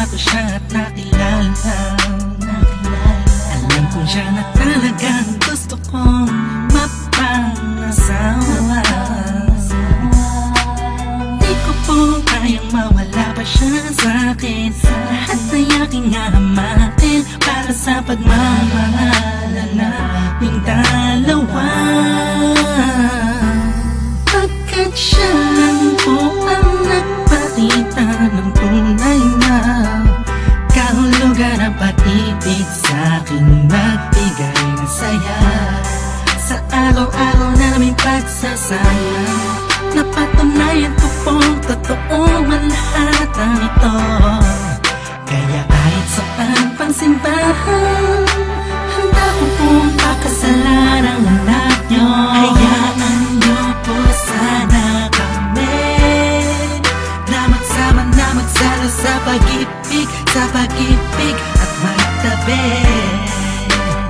ko siya at nakilala. Alam ko siya na talagang gusto kong mapangasawa. Di ko po kayang mawala pa siya sa'kin. Lahat ay aking hahamakin para sa pagmamahalan naming dalawa. Pagkat siya lang po ang nagpakita ng tunay na kahulugan ng pag-ibig sa'king magbigay ng saya. Sa araw-araw naming pagsasama, napatunayan ko pong totoo ang lahat ng ito. Kaya kahit saan pang simbahan, handa ko pong pakasalan ang anak nyo. Hayaan nyo po sana kami na magsama na magsalo sa pag-ibig at magtabi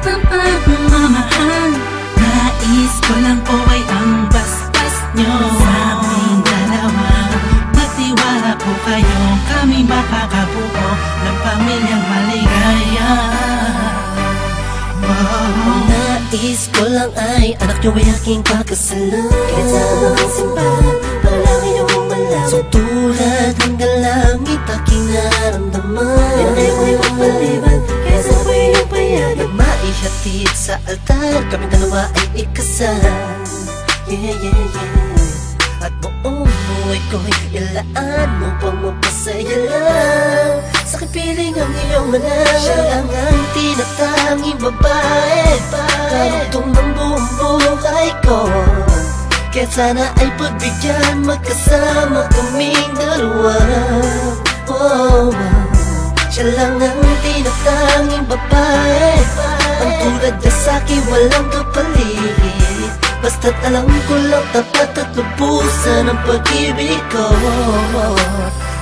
ng pagmamahal. Nais ko lang po ay ang basbas nyo sa aming dalawa. Magtiwala po kayo, kami makakabuo ng pamilyang maligaya. Nais ko lang ay anak nyo ay aking pagkasalan. Kahit saan ang simbahan, palagi nyo malaman. So tulad hanggang langit aking naramdaman. Yan ay may magpaliban, kaya sabay yung payagan. Maihatid sa altar, kami dalawa ay ikasal. Yeah, yeah, yeah. At buong buhay ko'y ilaan mo pang mapasaya lang. Sa kipiling ang iyong anak, siya lang ang tinatanging babae. Karugtong ng buong buhay ko, kaya sana ay pagbigyan, magkasama kaming dalawa. Oh, siya lang ang tinatanging babae. Ang tulad niya sa'kin walang kapalit. Basta't alam ko lang tapat at lubusan ang pag-ibig ko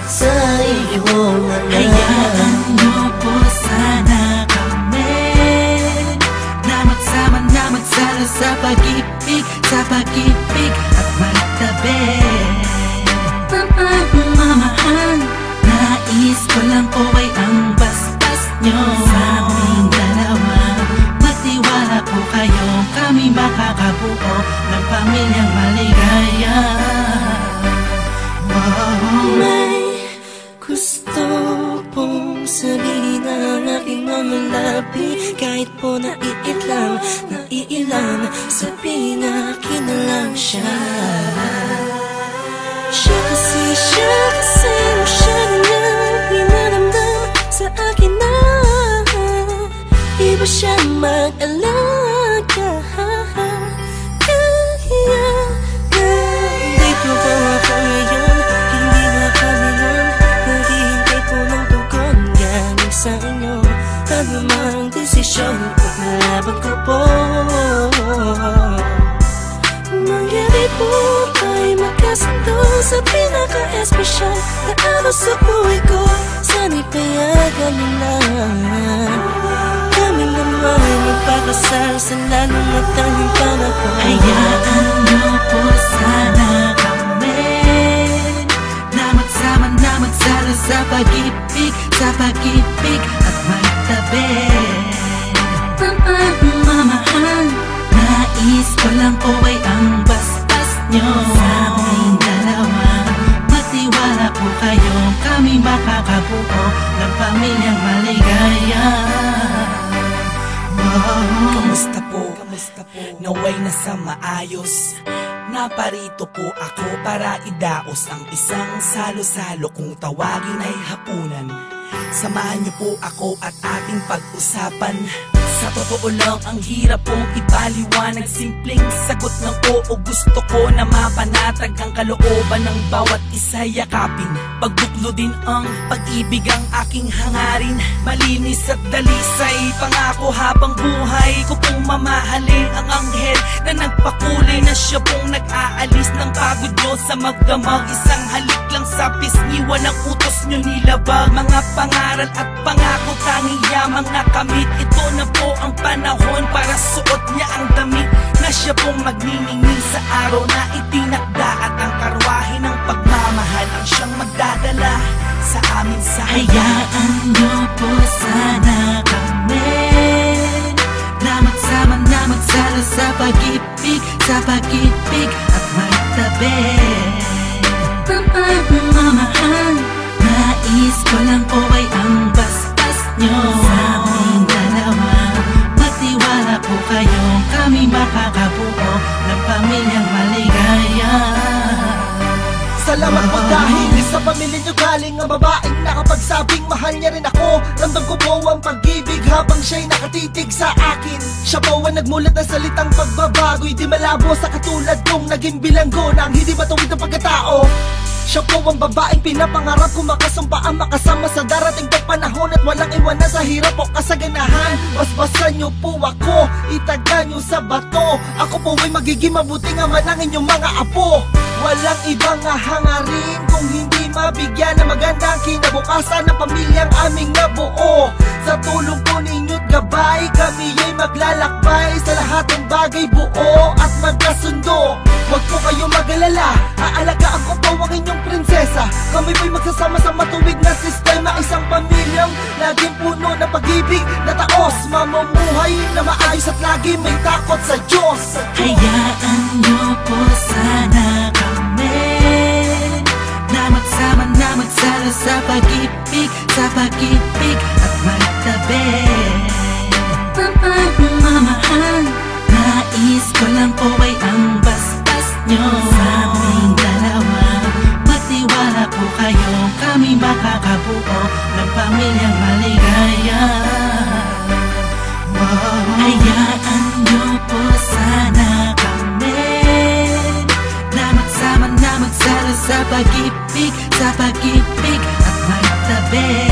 sa iyong anak. Hayaan nyo po sana kami na magsama na magsalo sa pag-ibig at magtabi ng pagmamahal. Nais ko lang po ay ang basbas nyo sa aming dalawa. Magtiwala po kayo, kami makakabuo ng pamilyang maligaya. May gusto pong sabihin ang aking mga labi. Kahit po naiilang, sabihin akin na lang siya. Siya kasi siya na pinaramdam sa akin na iba siya mag-alaga. Dito ba ako ngayon? Hindi na kami lang naghihintay po ng tugon galing sa inyo. Ano mang desisyon, paglalaban ko po. Mangyari po ay magkasundo sa pinaka-espesyal na araw sa buhay ko. Sana'y payagan mo na kami naman ay magpakasal sa lalong matanging panahon. Hayaan nyo po sana kami na magsama na magsalo sa pag-ibig at magtabi ng pagmamahal. Nais ko lang po ay ang basbas nyo sa aming dalawa. Magtiwala po kayo, kami makakabuo ng pamilyang maligaya. Kamusta po? Naway nasa maayos. Naparito po ako para idaos ang isang salo-salo kung tawagin ay hapunan. Samahan niyo po ako at ating pag-usapan. Sa totoo lang ang hirap pong ipaliwanag. Simpleng sagot ng oo, gusto ko na mapanatag ang kalooban ng bawat isa yakapin. Pagbuklo din ang pag-ibig ang aking hangarin. Malinis at dalisay, pangako habang buhay ko pong mamahalin ang anghel na nagpakulay na siya pong nag-aalis ng pagod nyo sa magdamag. Isang halik lang sa pisngi, walang utos nyo nilabag. Mga pangaral at pangako tanging yamang nakamit. Ito na po ang panahon para suot niya ang damit na siya pong magniningning sa araw na itinakda. At ang karwahe ng pagmamahal ang siyang magdadala sa amin sa hayaan nyo po sana kami na magsama na magsalo sa pag-ibig, sa pag-ibig at magtabi. Mamahal, nais ko lang po ay ang bastas nyo sa aming dalawa. Magtiwala po kayo, kami makakabuo ng pamilyang maligaya. Salamat po dahil sa pamilya nyo galing ang babaeng nakapagsabing mahal niya rin ako. Ramdam ko po ang pag-ibig habang siya'y nakatitig sa akin. Siya po ang nagmulat ng salitang pagbabago'y di malabo sa katulad kong naging bilanggo ng hindi matuwid ang pagkatao. Siya po ang babaeng pinapangarap ko makasumpa ang makasama sa darating pang panahon at walang iwanan sa hirap o kasaganahan. Basbasan niyo po ako, itaga niyo sa bato. Ako po ay magiging mabuting ama ng inyong mga apo. Walang ibang hangarin kung hindi mabigyan ng magandang kinabukasan ng pamilyang aming nabuo. Sa tulong po ninyo't gabay, kami ay maglalakbay sa lahat ng bagay buo at magkasundo. Huwag po kayo mag-alala, aalagaan ko po ang inyong prinsesa. Kami po'y magsasama sa matuwid na sistema, isang pamilyang laging puno ng pag-ibig na taos, mamumuhay na maayos at lagi may takot sa Diyos. Hayaan nyo po sana kami na magsama na magsalo sa pag-ibig, sa pag-ibig at magtabi. Mamahal, nais ko lang po ay ang bastas nyo sa aming dalawa. Magtiwala po kayo, kami makakabuo ng pamilyang maligaya. Hayaan nyo po sana kami na magsama na magsalo sa pag-ibig, sa pag-ibig at magtabi.